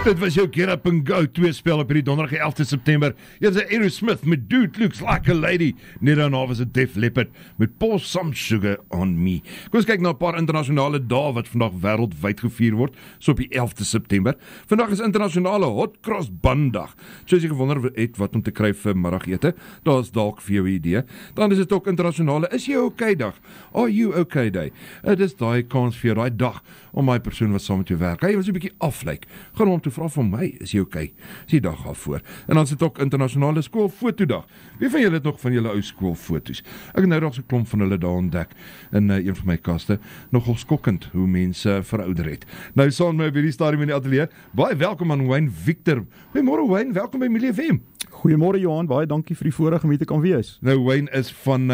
Dit was jou Get Up and Go 2 spel op hierdie donderdag 11 September. Hier is Aerosmith met Dude Looks Like a Lady. Net daarna was dit Def Leppard met Pour Some Sugar on Me. Kom ons kyk na 'n paar internasionale dae wat vandag wêreldwyd gevier word, so op die 11 September. Vandag is internasionale Hot Cross Bun dag. Soos jy gewonder het wat om te kry vir middagete, daar's dalk vir jou 'n idee. Dan is dit ook internasionale Is jy okay dag? Are you okay day? Dit is daai kans vir jou daai dag om my persoon wat saam met jou werk. Hy was 'n bietjie aflyk. Gaan hom toe vra van my, is jy okay? Is die dag af voor. En dan sit ook internasionale skoolfotodag. Wie van julle het nog van julle ou skoolfoto's? Ek het nou nog so 'n klomp van hulle daar ontdek in een van my kaste. Nogal skokkend hoe mense verouder het. Nou saam met my by die stadium in die ateljee. Baie welkom aan Wayne Victor. Goeiemôre Wayne, welkom by Emilie FM. Goeiemôre Johan, baie dankie vir die voorreg om hier te kan wees. Nou Wayne is van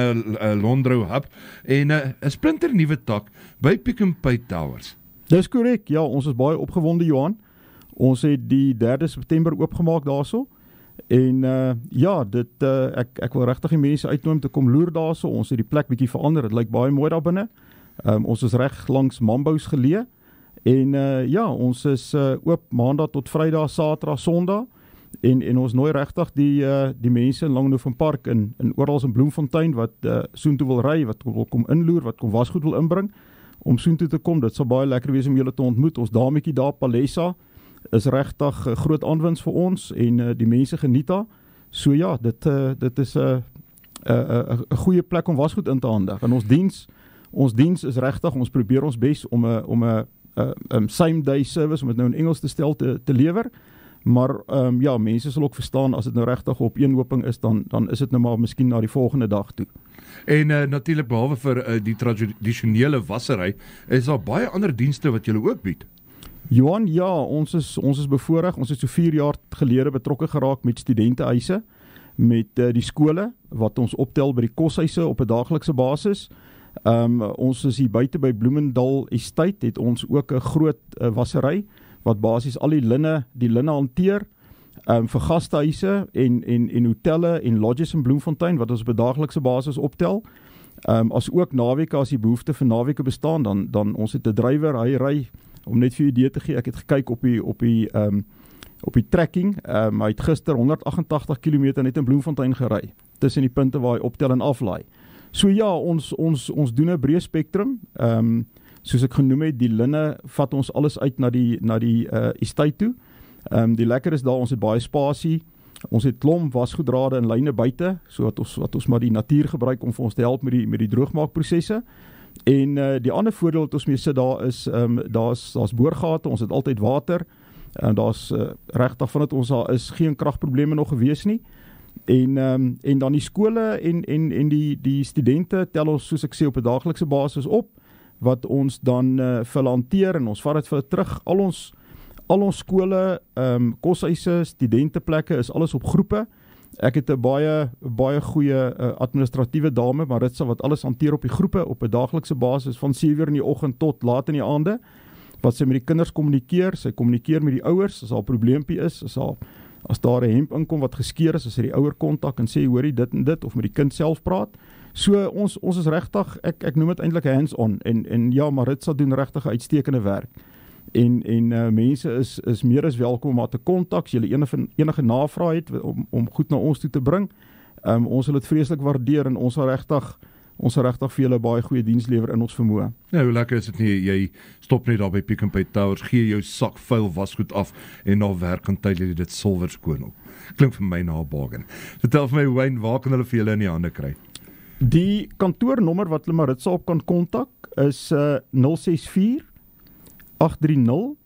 Londro Hub en 'n splinter nuwe tak by Pick n Pay Towers. Dis korrek. Ja, ons is baie opgewonde Johan. Ons het die 3 September oopgemaak daarso. En ja, dit ek wil regtig die mense uitnooi om te kom loer daarso. Ons het die plek bietjie verander. Dit lyk baie mooi daar binne. Ons is reg langs Mambo's geleë. En ja, ons is oop Maandag tot Vrydag, Saterdag, Sondag. En ons nooi regtig die mense in Langenhoven Park en oral in Bloemfontein wat soontoe wil ry, wat wil kom inloer, wat kom wasgoed wil inbring om soontoe te kom. Dit sal baie lekker wees om julle te ontmoet. Ons dametjie daar Palessa is regtig groot aanwins vir ons en die mense geniet daar. So ja, dit is 'n goeie plek om wasgoed in te handig. En ons diens is regtig, ons probeer ons bes om 'n same day service om dit nou in Engels te stel te lewer. Maar ja, mense sal ook verstaan as dit nou regtig op eenhoping is, dan is dit nou maar miskien na die volgende dag toe. En natuurlik behalwe vir die tradisionele wassery, is daar baie ander dienste wat julle ook bied. Johan, ja, ons is bevoorreg. Ons het so 4 jaar gelede betrokke geraak met studentehuise, met die skole wat ons optel by die koshuise op 'n daaglikse basis. Ons is hier buite by Bloemendal Estate, het ons ook 'n groot wassery wat basies al die linne hanteer vir gastehuise en hotelle en lodges in Bloemfontein wat ons op 'n daaglikse basis optel. As ook naweke as die behoefte vir naweke bestaan, dan ons het 'n drywer, hy ry om net vir 'n idee te gee. Ek het gekyk op die tracking. Hy het gister 188 km net in Bloemfontein gery tussen die punte waar hy optel en aflaai. So ja, ons doen 'n breë spektrum. Soos ek genoem het, die linne vat ons alles uit na die estate toe. Die lekker is daar, ons het baie spasie. Ons het klomp wasgoedrade en lyne buite, so wat ons maar die natuur gebruik om vir ons te help met die droogmaakprosesse. En die ander voordeel wat ons mee sit daar is, daar's boorgate, ons het altyd water. Daar's regtig vandat ons daar is geen kragprobleme nog gewees nie. En dan die skole en die studente tel ons, soos ek sê, op 'n daaglikse basis op, wat ons dan vir hulle hanteer en ons vat dit vir hulle terug. Al ons skole, koshuise, studenteplekke is alles op groepe. Ek het 'n baie goeie administratiewe dame, Maritsa, wat alles hanteer op die groepe op 'n daaglikse basis van 7:00 in die oggend tot laat in die aande. Wat sy met die kinders kommunikeer, sy kommunikeer met die ouers as daar 'n probleempie is, as daar 'n hemp inkom wat geskeur is, as sy die ouer kontak en sê hoorie dit en dit of met die kind self praat. So ons is regtig, ek noem dit eintlik hands-on en ja, Maritsa doen regtig uitstekende werk. En mense is meer as welkom om haar te kontak as jy enige navraag het om goed na ons toe te bring. Ons sal dit vreeslik waardeer en ons sal regtig vir julle baie goeie diens lewer in ons vermoë. Ja, hoe lekker is dit nie, jy stop net daar by Pick n Pay Towers, gee jou sak vuil wasgoed af en na werk kan jy dit silwer skoon op. Klink vir my na 'n bargain. Vertel vir my Wayne, waar kan hulle vir julle in die hande kry? Die kantoornommer wat hulle Maritsa op kan kontak is 064 830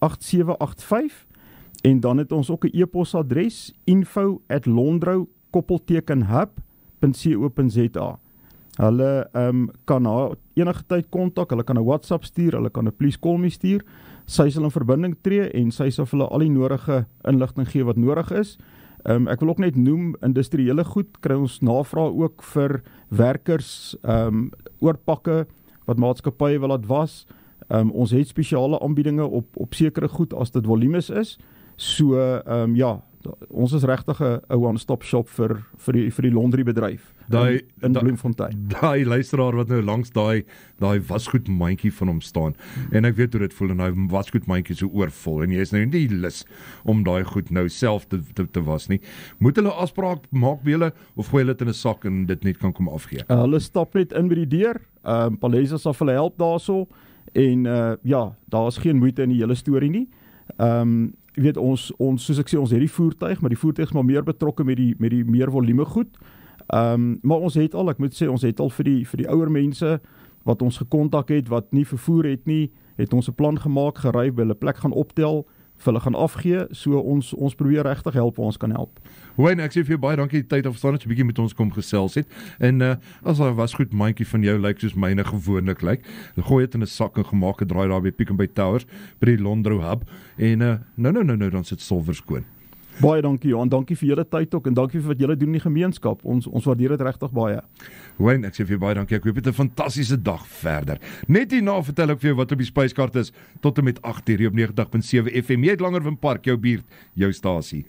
8785 en dan het ons ook 'n e-posadres info@londro-hub.co.za. Hulle kan haar enige tyd kontak, hulle kan 'n WhatsApp stuur, hulle kan 'n please call me stuur. Sy sal in verbinding tree en sy sal vir hulle al die nodige inligting gee wat nodig is. Ek wil ook net noem, industriële goed kry ons navraag ook vir werkers, oorpakke wat maatskappye wil laat was. Ons het spesiale aanbiedinge op sekere goed as dit volumes is. So ja, ons is regtig 'n one-stop shop vir die laundrybedryf in Bloemfontein. Daai luisteraar wat nou langs daai wasgoedmandjie van hom staan. En ek weet hoe dit voel en daai wasgoedmandjie so oorvol en jy is nou nie lus om daai goed nou self te was nie. Moet hulle afspraak maak by julle of gooi hulle dit in 'n sak en dit net kan kom afgee? Hulle stap net in by die deur. Palesa sal vir hulle help daarso en daar is geen moeite in die hele storie nie. Jy weet ons soos ek sê, ons het die voertuig, maar die voertuig is maar meer betrokke met die meer volume goed. Maar ons het al, ek moet sê, ons het al vir die ouer mense wat ons gekontak het, wat nie vervoer het nie, het ons 'n plan gemaak, gery by hulle plek gaan optel, vir hulle gaan afgee, so ons probeer regtig help waar ons kan help. Wayne, ek sê vir jou baie dankie die tyd afstaan dat jy bietjie met ons kom gesels het. En as daar was goed mandjie van jou lyk soos myne gewoonlik lyk, gooi dit in 'n sak en gemaak 'n draai daar by Pick n Pay Towers by die Londro Hub en nou dan sit silwer skoon. Baie dankie Johan, dankie vir julle tyd ook en dankie vir wat julle doen in die gemeenskap. Ons waardeer dit regtig baie. Wayne, ek sê vir jou baie dankie. Ek hoop jy het 'n fantastiese dag verder. Net hierna vertel ek vir jou wat op die spyskaart is tot en met 8:00 hier op 90.7 FM. Jy het langer van Park, jou buurt, jou stasie.